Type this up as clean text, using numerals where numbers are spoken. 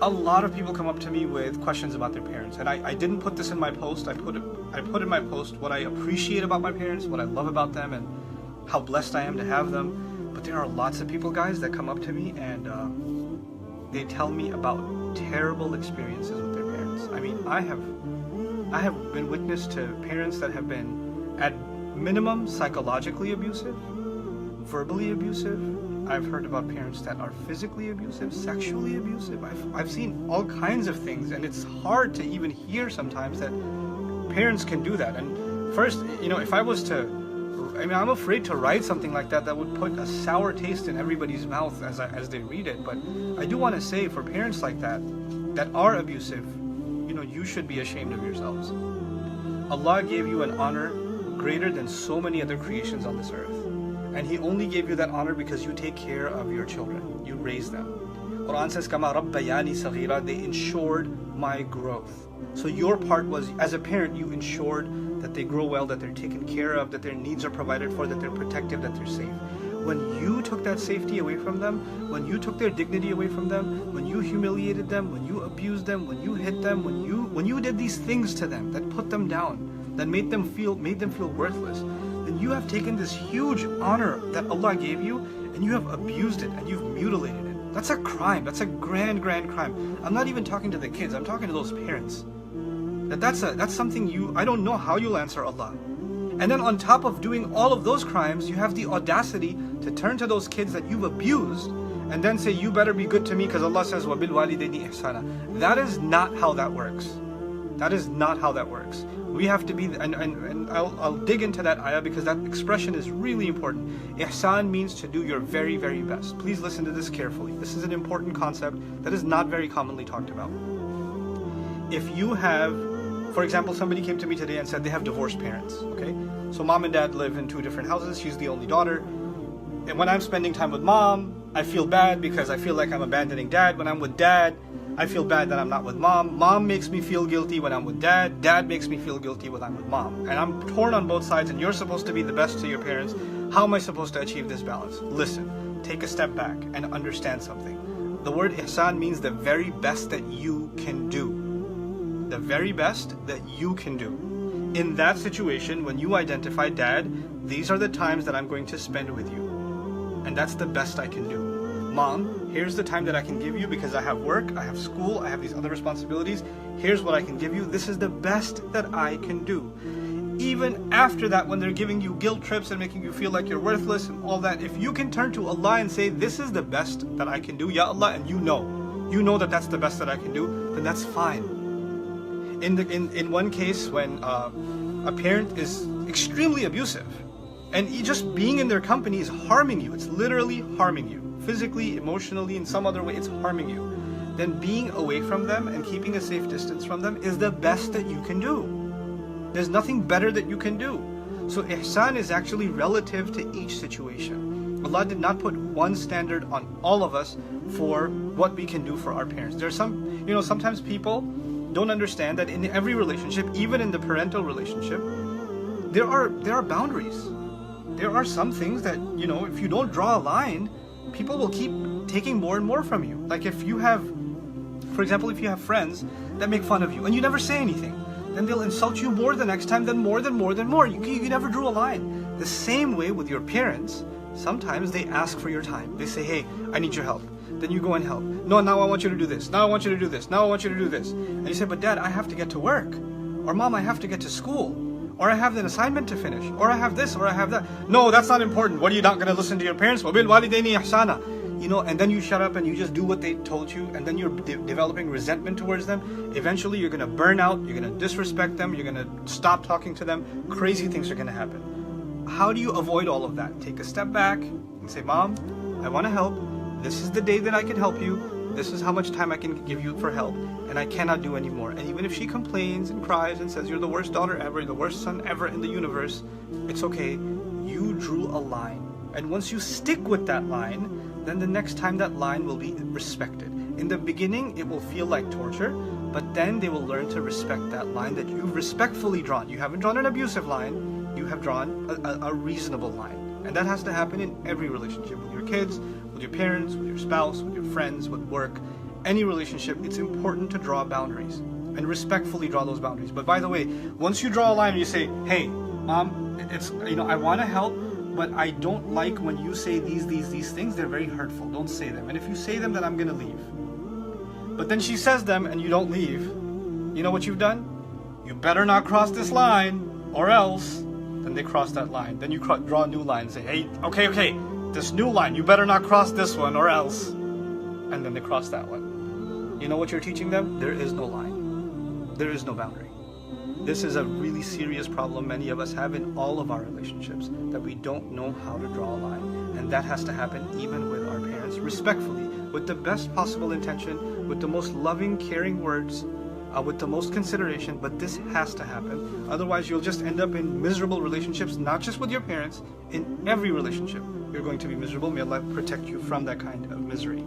a lot of people come up to me with questions about their parents, and I didn't put this in my post. I put in my post what I appreciate about my parents, what I love about them, and how blessed I am to have them. But there are lots of people, guys, that come up to me and they tell me about terrible experiences with their parents. I mean, I have been witness to parents that have been, at minimum, psychologically abusive, verbally abusive. I've heard about parents that are physically abusive, sexually abusive. I've seen all kinds of things, and it's hard to even hear sometimes that parents can do that. And first, if I was to, I'm afraid to write something like that would put a sour taste in everybody's mouth as they read it. But I do want to say, for parents like that are abusive, you should be ashamed of yourselves. Allah gave you an honor greater than so many other creations on this earth. And He only gave you that honor because you take care of your children. You raise them. Quran says, Kama Rabbayani Saghira, they ensured my growth. So your part was, as a parent, you ensured that they grow well, that they're taken care of, that their needs are provided for, that they're protected, that they're safe. When you took that safety away from them, when you took their dignity away from them, when you humiliated them, when you abused them, when you hit them, when you did these things to them that put them down, that made them feel worthless, then you have taken this huge honor that Allah gave you and you have abused it and you've mutilated it. That's a crime. That's a grand crime. I'm not even talking to the kids. I'm talking to those parents. That's something I don't know how you'll answer Allah. And then on top of doing all of those crimes, you have the audacity to turn to those kids that you've abused and then say, you better be good to me because Allah says, وَبِالْوَالِدَيْنِ إِحْسَانًا. That is not how that works. That is not how that works. We have to be, and I'll dig into that ayah because that expression is really important. Ihsan means to do your very, very best. Please listen to this carefully. This is an important concept that is not very commonly talked about. If you have, for example, somebody came to me today and said they have divorced parents, okay? So mom and dad live in two different houses. She's the only daughter. And when I'm spending time with mom, I feel bad because I feel like I'm abandoning dad. When I'm with dad, I feel bad that I'm not with mom. Mom makes me feel guilty when I'm with dad. Dad makes me feel guilty when I'm with mom. And I'm torn on both sides, and you're supposed to be the best to your parents. How am I supposed to achieve this balance? Listen, take a step back and understand something. The word ihsan means the very best that you can do. The very best that you can do. In that situation, when you identify, dad, these are the times that I'm going to spend with you. And that's the best I can do. Mom, here's the time that I can give you because I have work, I have school, I have these other responsibilities. Here's what I can give you. This is the best that I can do. Even after that, when they're giving you guilt trips and making you feel like you're worthless and all that, if you can turn to Allah and say, this is the best that I can do, Ya Allah, and you know that that's the best that I can do, then that's fine. In one case, when a parent is extremely abusive, and just being in their company is harming you, it's literally harming you. Physically, emotionally, in some other way, it's harming you. Then being away from them and keeping a safe distance from them is the best that you can do. There's nothing better that you can do. So ihsan is actually relative to each situation. Allah did not put one standard on all of us for what we can do for our parents. There's sometimes people don't understand that in every relationship, even in the parental relationship, there are boundaries. There are some things that, if you don't draw a line, people will keep taking more and more from you. Like if you have, for example, if you have friends that make fun of you and you never say anything, then they'll insult you more the next time, then more. You never drew a line. The same way with your parents, sometimes they ask for your time. They say, hey, I need your help. Then you go and help. No, now I want you to do this. Now I want you to do this. Now I want you to do this. And you say, but dad, I have to get to work. Or mom, I have to get to school. Or I have an assignment to finish. Or I have this, or I have that. No, that's not important. What, are you not going to listen to your parents? وَبِالْوَالِدَيْنِ إِحْسَانًا. And then you shut up and you just do what they told you, and then you're developing resentment towards them. Eventually you're going to burn out, you're going to disrespect them, you're going to stop talking to them. Crazy things are going to happen. How do you avoid all of that? Take a step back and say, Mom, I want to help. This is the day that I can help you. This is how much time I can give you for help, and I cannot do anymore. And even if she complains and cries and says, you're the worst daughter ever, the worst son ever in the universe, it's okay. You drew a line. And once you stick with that line, then the next time that line will be respected. In the beginning, it will feel like torture, but then they will learn to respect that line that you've respectfully drawn. You haven't drawn an abusive line, you have drawn a reasonable line. And that has to happen in every relationship, with your kids, with your parents, with your spouse, with your friends, with work. any relationship, it's important to draw boundaries and respectfully draw those boundaries. But by the way, once you draw a line and you say, hey, mom, it's, I want to help, but I don't like when you say these things. They're very hurtful. Don't say them. And if you say them, then I'm going to leave. But then she says them and you don't leave. You know what you've done? You better not cross this line or else. Then they cross that line. Then you draw a new line and say, hey, okay, this new line, you better not cross this one or else. And then they cross that one. You know what you're teaching them? There is no line. There is no boundary. This is a really serious problem many of us have in all of our relationships, that we don't know how to draw a line. And that has to happen even with our parents, respectfully, with the best possible intention, with the most loving, caring words, with the most consideration, but this has to happen. Otherwise, you'll just end up in miserable relationships, not just with your parents, in every relationship. You're going to be miserable. May Allah protect you from that kind of misery.